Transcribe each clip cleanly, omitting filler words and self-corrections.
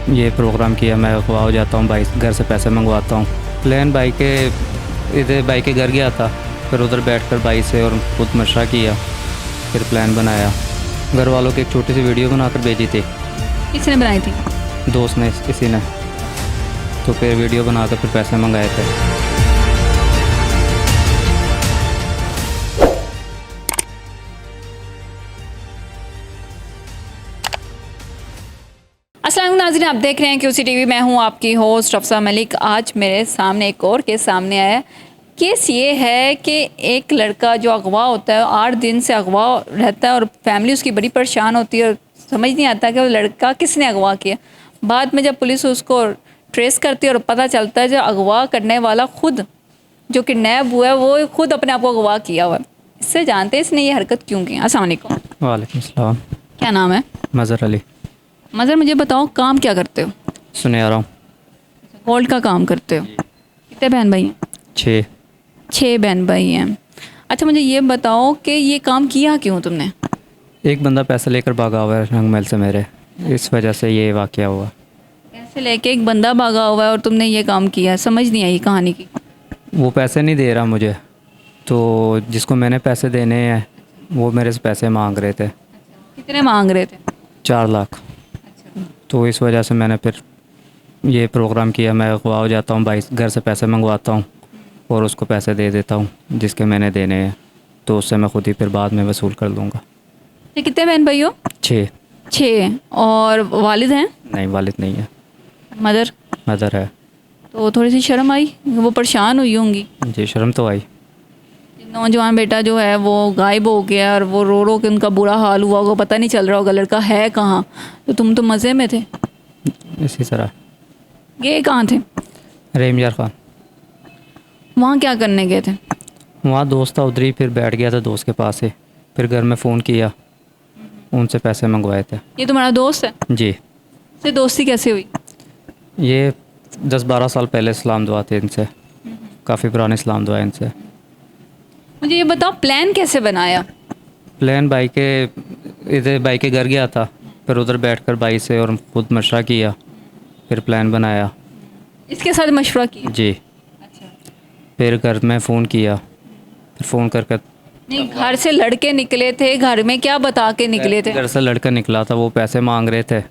ये प्रोग्राम किया, मैं अगवा हो जाता हूँ, भाई घर से पैसे मंगवाता हूँ। प्लान भाई के घर गया था, फिर उधर बैठकर भाई से और खुद मशवरा किया, फिर प्लान बनाया। घर वालों की एक छोटी सी वीडियो बनाकर भेजी थी। किसने बनाई थी? दोस्त ने, किसी ने। तो फिर वीडियो बनाकर फिर पैसे मंगाए थे। अस्सलाम वालेकुम नाज़रीन, आप देख रहे हैं क्यूसी टीवी। मैं हूं आपकी होस्ट अफसा मलिक। आज मेरे सामने एक और केस सामने आया है। केस ये है कि एक लड़का जो अगवा होता है, 8 दिन से अगवा रहता है और फैमिली उसकी बड़ी परेशान होती है और समझ नहीं आता कि वो लड़का किसने अगवा किया। बाद में जब पुलिस उसको ट्रेस करती है और पता चलता है जो अगवा करने वाला खुद जो किडनैप हुआ है वो खुद अपने आप को अगवा किया हुआ है। इससे जानते हैं इसने ये हरकत क्यों की। अस्सलाम वालेकुम। वालेकुम सलाम। क्या नाम है? मज़हर अली। मज़र, मुझे बताओ काम क्या करते हो? सुने आ रहा हूँ। गोल्ड का काम करते हो। कितने बहन भाई हैं? 6। 6 बहन भाई हैं। अच्छा, मुझे ये बताओ कि ये काम किया क्यों तुमने? एक बंदा पैसे लेकर भागा हुआ है रंगमहल से मेरे, इस वजह से ये वाक़या हुआ। पैसे लेके एक बंदा भागा हुआ है और तुमने ये काम किया, समझ नहीं आई कहानी की। वो पैसे नहीं दे रहा मुझे, तो जिसको मैंने पैसे देने हैं वो मेरे से पैसे मांग रहे थे। कितने मांग रहे थे? 4 लाख। तो इस वजह से मैंने फिर ये प्रोग्राम किया, मैं अगवा हो जाता हूँ, भाई घर से पैसे मंगवाता हूँ और उसको पैसे दे देता हूँ जिसके मैंने देने हैं, तो उससे मैं खुद ही फिर बाद में वसूल कर लूँगा। ये कितने बहन भाई हो? 6। 6। और वालिद हैं? नहीं, वालिद नहीं है, मदर? मदर है। तो थोड़ी सी शर्म आई, वो परेशान हुई होंगी। जी, शर्म तो आई। नौजवान बेटा जो है वो गायब हो गया और वो रो रो के उनका बुरा हाल हुआ होगा, पता नहीं चल रहा होगा लड़का है कहाँ। तो तुम तो मज़े में थे। इसी तरह। गए कहाँ थे? रहीम यार खान। वहाँ क्या करने गए थे? वहाँ दोस्त था, उधर ही फिर बैठ गया था दोस्त के पास से, फिर घर में फ़ोन किया, उनसे पैसे मंगवाए थे। ये तुम्हारा दोस्त है? जी। इससे दोस्ती कैसे हुई? ये 10-12 साल पहले इस्लाम दुआ थे इनसे, काफ़ी पुराने इस्लाम दुआ है इनसे। मुझे ये बताओ प्लान कैसे बनाया? प्लान भाई के घर गया था, फिर उधर बैठकर भाई से और खुद मशवरा किया, फिर प्लान बनाया। इसके साथ मशवरा किया? जी। अच्छा। फिर घर में फ़ोन किया, फिर फ़ोन करके नहीं, घर से लड़के निकले थे, घर में क्या बता के निकले थे? घर से लड़का निकला था, वो पैसे मांग रहे थे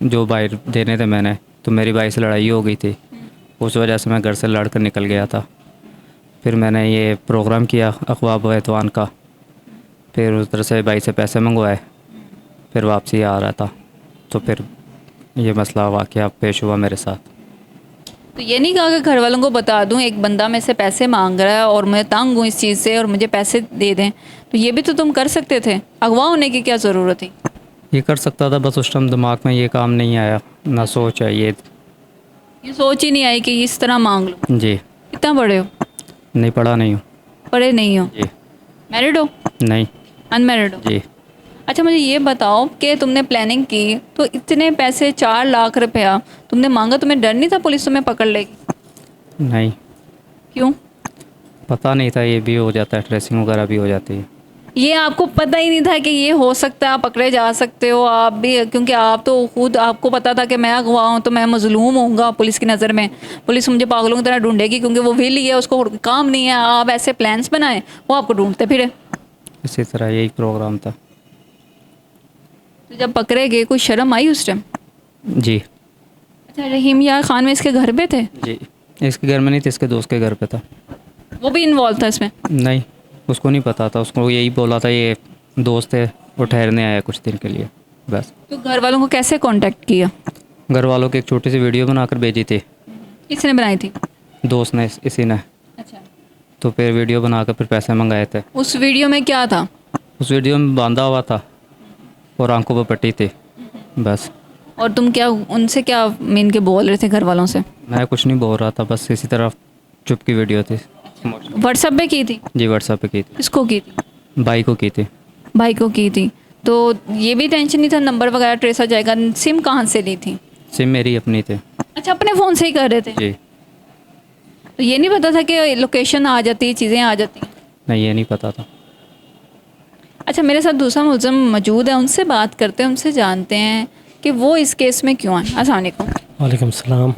जो भाई देने थे मैंने, तो मेरी भाई से लड़ाई हो गई थी, उस वजह से मैं घर से लड़कर निकल गया था। फिर मैंने ये प्रोग्राम किया अखबाब एतवान का, फिर उधर से भाई से पैसे मंगवाए, फिर वापसी आ रहा था, तो फिर ये मसला वाक़या पेश हुआ मेरे साथ। तो ये नहीं कहा कि घर वालों को बता दूं एक बंदा मेरे से पैसे मांग रहा है और मैं तंग हूँ इस चीज़ से और मुझे पैसे दे दें? तो ये भी तो तुम कर सकते थे, अगवा होने की क्या ज़रूरत थी? ये कर सकता था, बस उस टाइम दिमाग में ये काम नहीं आया, ना सोच है ये। सोच ही नहीं आई कि इस तरह मांग लो। जी। कितना बड़े हो? नहीं, पढ़ा नहीं हूँ। पढ़े नहीं हो? जी। मैरिड हो? नहीं। अनमैरिड हो? जी। अच्छा, मुझे ये बताओ कि तुमने प्लानिंग की तो इतने पैसे 4 लाख रुपया तुमने मांगा, तुम्हें डर नहीं था पुलिस तुम्हें पकड़ लेगी? नहीं, क्यों? पता नहीं था ये भी हो जाता है, ट्रेसिंग वगैरह भी हो जाती है। ये आपको पता ही नहीं था कि ये हो सकता है, आप पकड़े जा सकते हो आप भी, क्योंकि आप तो खुद आपको पता था कि मैं अगवा हूँ तो मैं मजलूम होऊंगा पुलिस की नज़र में, पुलिस मुझे पागलों की तरह ढूंढेगी क्योंकि वो विल ही है, उसको और काम नहीं है। आप ऐसे प्लान्स बनाए, वो आपको ढूंढते फिरे। इसी तरह यही प्रोग्राम था। तो जब पकड़े गए कोई शर्म आई उस टाइम? जी। अच्छा, रहीम यार खान में इसके घर पे थे? जी। इसके घर में नहीं थे, इसके दोस्त के घर पे था। वो भी इन्वॉल्व था इसमें? नहीं, उसको नहीं पता था, उसको यही बोला था ये दोस्त है, वो ठहरने आया कुछ दिन के लिए, बस। तो घर वालों को कैसे कांटेक्ट किया? घर वालों की एक छोटी सी वीडियो बनाकर भेजी थी। किसने बनाई थी? दोस्त ने, इसी ने। अच्छा। तो फिर वीडियो बनाकर फिर पैसे मंगाए थे। उस वीडियो में क्या था? उस वीडियो में बांधा हुआ था और आंखों पर पट्टी थी, बस। और तुम क्या उनसे क्या मीन के बोल रहे थे घर वालों से? मैं कुछ नहीं बोल रहा था, बस इसी तरह चुप की वीडियो थी। व्हाट्सएप पे की थी? जी, व्हाट्सएप पे की थी। किसको की थी? भाई को की थी। भाई को की थी। तो ये भी टेंशन नहीं था नंबर वगैरह ट्रेस हो जाएगा? सिम कहाँ से ली थी? सिम मेरी अपनी थी। अच्छा, अपने फ़ोन से ही कर रहे थे? जी। तो ये नहीं पता था कि लोकेशन आ जाती, चीज़ें आ जाती? नहीं, ये नहीं पता था। अच्छा, मेरे साथ दूसरा मुलज़म मौजूद है, उनसे बात करते हैं, उनसे जानते हैं कि वो इस केस में क्यों आए। अस्सलाम वालेकुम। वालेकुम सलाम।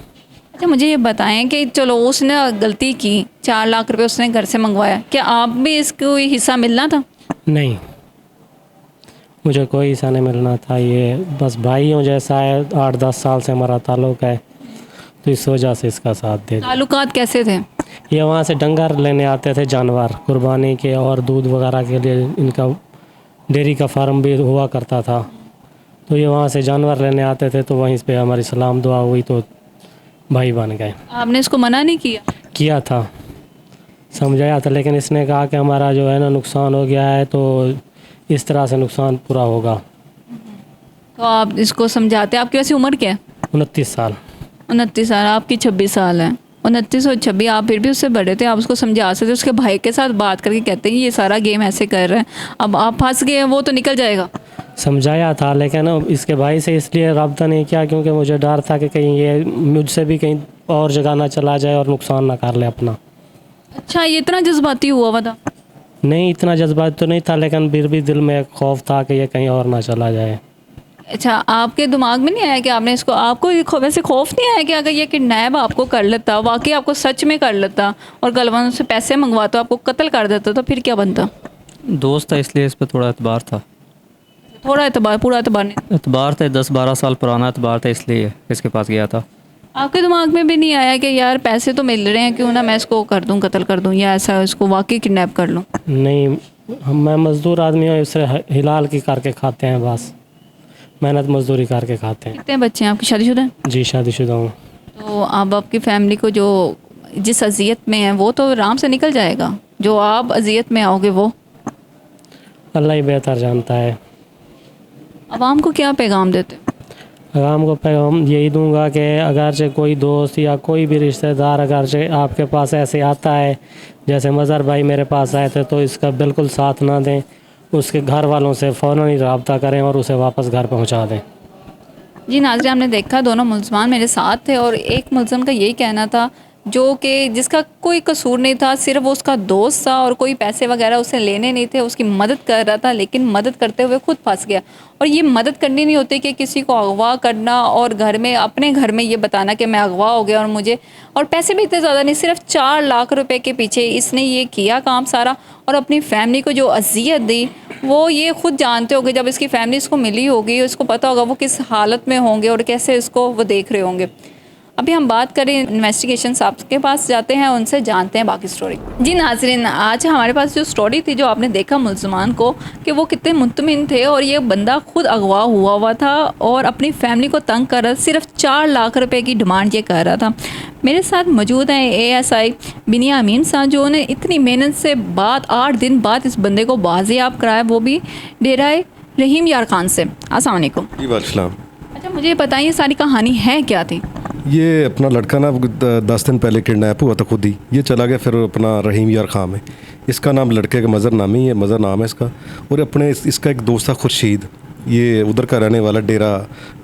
अच्छा, मुझे ये बताएं कि चलो उसने गलती की, 4 लाख रुपए उसने घर से मंगवाया, क्या आप भी इसको हिस्सा मिलना था? नहीं, मुझे कोई हिस्सा नहीं मिलना था। ये बस भाइयों जैसा है, 8-10 साल से हमारा ताल्लुक़ है, तो इस वजह से इसका साथ दे दिया। ताल्लुकात कैसे थे? ये वहाँ से डंगर लेने आते थे, जानवर कुर्बानी के और दूध वगैरह के लिए। इनका डेयरी का फार्म भी हुआ करता था, तो ये वहाँ से जानवर लेने आते थे, तो वहीं पे हमारी सलाम दुआ हुई तो भाई बन गए। आपने इसको मना नहीं किया? किया था, समझाया था, लेकिन इसने कहा कि हमारा जो है ना नुकसान हो गया है, तो इस तरह से नुकसान पूरा होगा। तो आप इसको समझाते? आपकी वैसे उम्र क्या है? 29 साल। 29 साल, आपकी 26 साल है। 29 और 26, आप फिर भी उससे बड़े थे, आप उसको समझा सकते। उसके भाई के साथ बात करके कहते हैं ये सारा गेम ऐसे कर रहे हैं, अब आप फंस गए हैं, वो तो निकल जाएगा। समझाया था, लेकिन इसके भाई से इसलिए रब्ता नहीं किया क्योंकि मुझे डर था कि कहीं ये मुझसे भी कहीं और जगह ना चला जाए और नुकसान ना कर ले अपना। अच्छा, ये इतना जज्बाती हुआ था? नहीं, इतना जज्बात तो नहीं था, लेकिन फिर भी दिल में खौफ था कि ये कहीं और ना चला जाए। अच्छा, आपके दिमाग में नहीं आया कि आपने इसको, आपको वैसे खौफ नहीं आया कि अगर ये किडनैप आपको कर लेता, वाकई आपको सच में कर लेता और गलवान से पैसे मंगवाता, आपको कत्ल कर देता, तो फिर क्या बनता? दोस्त था इसलिए इस पर थोड़ा एतबार था। थोड़ा एतबार, पूरा एतबार नहीं? एतबार था, 10-12 साल पुराना एतबार था, इसलिए इसके पास गया था। आपके दिमाग में भी नहीं आया कि यार पैसे तो मिल रहे हैं, क्यों ना मैं इसको कर दूं, कत्ल कर दूं, या ऐसा इसको वाकई किडनैप कर लूं? नहीं, मैं मज़दूर आदमी हूँ, इससे हिलाल की करके खाते हैं, बस मेहनत मजदूरी करके खाते हैं। कितने बच्चे हैं आपकी? शादीशुदा हैं? जी, शादीशुदा हूँ। तो अब आपकी फैमिली को जो जिस अजियत में है वो तो आराम से निकल जाएगा, जो आप अजियत में आओगे वो अल्लाह ही बेहतर जानता है। आवाम को क्या पैगाम देते? आवाम को पैगाम यही दूंगा कि अगर से कोई दोस्त या कोई भी रिश्तेदार अगर से आपके पास ऐसे आता है जैसे मज़हर भाई मेरे पास आए थे, तो इसका बिल्कुल साथ ना दें, उसके घर वालों से फ़ौरन ही रब्ता करें और उसे वापस घर पहुंचा दें। जी नाज़रीन, हमने देखा दोनों मुलजमान मेरे साथ थे और एक मुलजम का यही कहना था जो कि जिसका कोई कसूर नहीं था, सिर्फ वो उसका दोस्त था और कोई पैसे वगैरह उसे लेने नहीं थे, उसकी मदद कर रहा था, लेकिन मदद करते हुए खुद फंस गया। और ये मदद करनी नहीं होती कि किसी को अगवा करना और घर में, अपने घर में ये बताना कि मैं अगवा हो गया और मुझे, और पैसे भी इतने ज़्यादा नहीं, सिर्फ 4 लाख रुपए के पीछे इसने ये किया काम सारा, और अपनी फैमिली को जो अजियत दी वो ये खुद जानते होंगे। जब इसकी फैमिली इसको मिली होगी, इसको पता होगा वो किस हालत में होंगे और कैसे इसको वो देख रहे होंगे। अभी हम बात करें इन्वेस्टिगेशन साहब के पास जाते हैं, उनसे जानते हैं बाकी स्टोरी। जी नाज़रीन, आज हमारे पास जो स्टोरी थी, जो आपने देखा मुलजमान को कि वो कितने मुतमिन थे और ये बंदा खुद अगवा हुआ था और अपनी फैमिली को तंग कर रहा, सिर्फ 4 लाख रुपए की डिमांड ये कर रहा था। मेरे साथ मौजूद हैं ASI बिनियामीन साहब, जो उन्हें इतनी मेहनत से बाद 8 दिन बाद इस बंदे को बाजियाब कराया, वो भी डेरा रहीम यार खान से। अस्सलाम वालेकुम। जी वालेकुम। अच्छा, मुझे बताइए सारी कहानी है क्या थी? ये अपना लड़का ना 10 दिन पहले किडनैप हुआ था, खुद ही ये चला गया फिर अपना रहीम यार खान में। इसका नाम लड़के का मज़हर नामी है, मज़हर नाम है इसका। और अपने इसका एक दोस्त था खुर्शीद, ये उधर का रहने वाला, डेरा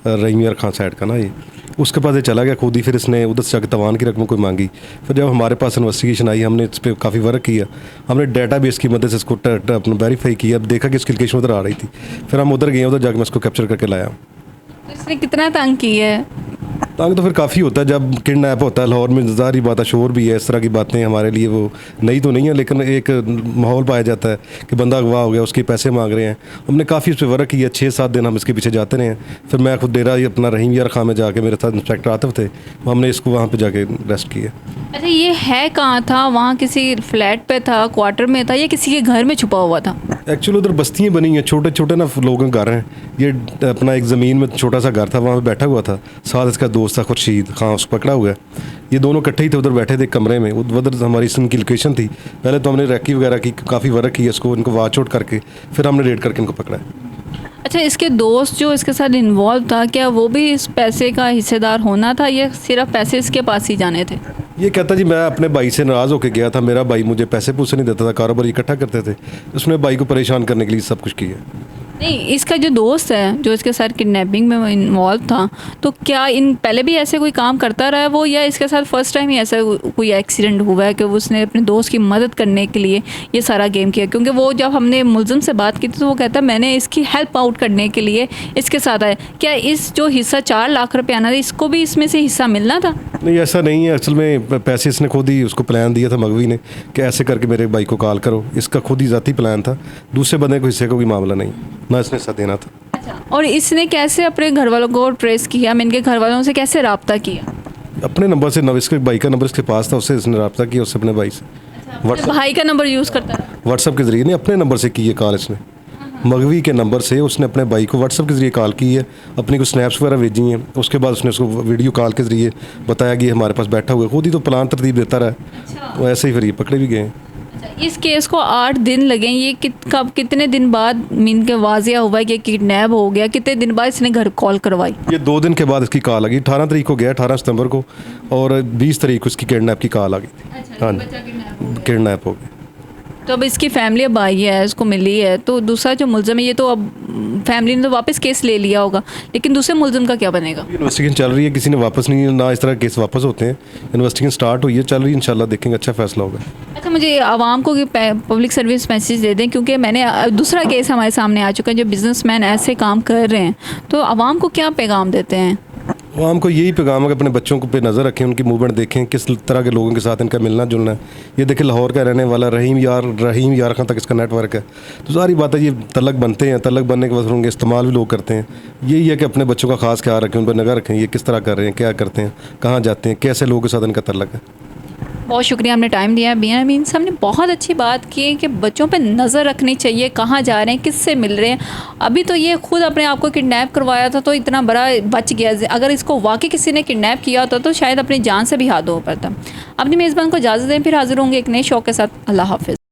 रहीम यार खान साइड का ना, ये उसके पास ये चला गया खुद ही। फिर इसने उधर से जाकर तवान की रकम कोई मांगी। फिर जब हमारे पास इन्वेस्टिगेशन आई, हमने इस पर काफ़ी वर्क किया, हमने डेटा बेस की मदद से इसको अपना वेरीफाई किया। अब देखा कि इसकी लोकेशन उधर आ रही थी, फिर हम उधर गए, उधर जाकर मैं इसको कैप्चर करके लाया। तो इसने कितना तंग किया है? तंग तो फिर काफ़ी होता है जब किडनैप होता है। लाहौर में ज़ाहिर बात है शोर भी है, इस तरह की बातें हमारे लिए वो नई तो नहीं है, लेकिन एक माहौल पाया जाता है कि बंदा अगवा हो गया, उसके पैसे मांग रहे हैं। हमने काफ़ी उस पर वर्क किया, 6-7 दिन हम इसके पीछे जाते रहे हैं। फिर मैं खुद डेरा अपना रहीम यार खान में जाके, मेरे साथ इंस्पेक्टर आतिफ थे, हमने इसको वहाँ पर जाके अरेस्ट किया। अच्छा, ये है कहाँ था? वहाँ किसी फ्लैट पे था, क्वार्टर में था, या किसी के घर में छुपा हुआ था? एक्चुअली उधर बस्तियाँ बनी हैं, छोटे छोटे ना लोगों के घर हैं। ये अपना एक ज़मीन में छोटा सा घर था, वहाँ पे बैठा हुआ था, साथ इसका दोस्त था खुर्शीद खान, उसको पकड़ा हुआ है। ये दोनों इकट्ठे ही थे, उधर बैठे थे कमरे में। उधर हमारी इनकी लोकेशन थी। पहले तो हमने रैकी वगैरह की काफ़ी वर्क की इसको, इनको वॉच आउट करके फिर हमने रेड करके इनको पकड़ा। अच्छा, इसके दोस्त जो इसके साथ इन्वॉल्व था, क्या वो भी इस पैसे का हिस्सेदार होना था या सिर्फ पैसे इसके पास ही जाने थे? ये कहता जी मैं अपने भाई से नाराज़ होकर गया था, मेरा भाई मुझे पैसे पूसे नहीं देता था, कारोबार इकट्ठा करते थे, उसने भाई को परेशान करने के लिए सब कुछ किया। नहीं, इसका जो दोस्त है जो इसके साथ किडनैपिंग में इन्वॉल्व था, तो क्या इन पहले भी ऐसे कोई काम करता रहा है वो, या इसके साथ फर्स्ट टाइम ही ऐसा कोई एक्सीडेंट हुआ है कि उसने अपने दोस्त की मदद करने के लिए ये सारा गेम किया? क्योंकि वो जब हमने मुलजिम से बात की थी तो वो कहता मैंने इसकी हेल्प आउट करने के लिए इसके साथ आया। क्या इस जो हिस्सा 4 लाख रुपये आना था इसको भी इसमें से हिस्सा मिलना था? नहीं, ऐसा नहीं है। असल में पैसे इसने खुद ही उसको प्लान दिया था मगवी ने कि ऐसे करके मेरे भाई को कॉल करो। इसका खुद ही ज़ाती प्लान था, दूसरे बंदे को हिस्से का कोई मामला नहीं, ना इसने हिस्सा देना था। अच्छा, और इसने कैसे अपने घर वालों को ट्रेस किया? मैं इनके घर वालों से कैसे रब्ता किया? अपने नंबर से, इसके भाई का नंबर इसके पास था, उससे इसने रब्ता किया, उससे अपने भाई से अपने भाई का नंबर यूज़ करता है? व्हाट्सअप के ज़रिए नहीं, अपने नंबर से की है कॉल इसने। मगवी के नंबर से उसने अपने भाई को व्हाट्सअप के ज़रिए कॉल की है, अपनी कुछ स्नैप्स वगैरह भेजी हैं। उसके बाद उसने उसको वीडियो कॉल के ज़रिए बताया कि हमारे पास बैठा हुआ है, खुद ही तो प्लान तरतीब देता रहा। वो ऐसे ही फिर ये पकड़े भी गए। अच्छा, इस केस को 8 दिन लगे। ये कब कितने दिन बाद मीन के वाजिया हुआ कि किडनैप हो गया? कितने दिन बाद इसने घर कॉल करवाई? ये 2 दिन के बाद इसकी कॉल आ गई। 18 तारीख को गया, 18 सितंबर को, और 20 तारीख को इसकी किडनैप की कॉल आ गई थी। हाँ, किडनैप हो गया। तो अब इसकी फैमिली अब आई है, इसको मिली है, तो दूसरा जो मुलजिम है ये तो अब फैमिली ने तो वापस केस ले लिया होगा, लेकिन दूसरे मुलजिम का क्या बनेगा? इन्वेस्टिगेशन चल रही है, किसी ने वापस नहीं, ना इस तरह केस वापस होते हैं। इन्वेस्टिगेशन स्टार्ट हुई है, चल रही है, इंशाल्लाह देखेंगे अच्छा फैसला होगा। अच्छा, मुझे आवाम को पब्लिक सर्विस मैसेज दे दें, क्योंकि मैंने दूसरा केस हमारे सामने आ चुका है जो बिजनेसमैन ऐसे काम कर रहे हैं, तो आवाम को क्या पैगाम देते हैं? आवाम को यही पैगाम है कि अपने बच्चों को पे नज़र रखें, उनकी मूवमेंट देखें, किस तरह के लोगों के साथ इनका मिलना जुलना है। ये देखें, लाहौर का रहने वाला रहीम यार खान तक इसका नेटवर्क है। तो सारी बात है, ये तलक बनते हैं, तलक बनने के बाद उनके इस्तेमाल भी लोग करते हैं। यही है कि अपने बच्चों का खास ख्याल रखें, उन पर निगाह रखें, ये किस तरह कर रहे हैं, क्या करते हैं, कहाँ जाते हैं, कैसे लोगों के साथ इनका तलक है। बहुत शुक्रिया, आपने टाइम दिया। बिया अमीन साहब ने बहुत अच्छी बात की है कि बच्चों पे नज़र रखनी चाहिए, कहाँ जा रहे हैं, किससे मिल रहे हैं। अभी तो ये खुद अपने आप को किडनैप करवाया था तो इतना बड़ा बच गया, अगर इसको वाकई किसी ने किडनैप किया होता तो शायद अपनी जान से भी हाथ धो पाता। अपनी मेज़बान को इजाज़त दें, फिर हाजिर होंगे एक नए शो के साथ। अल्लाह हाफ़िज़।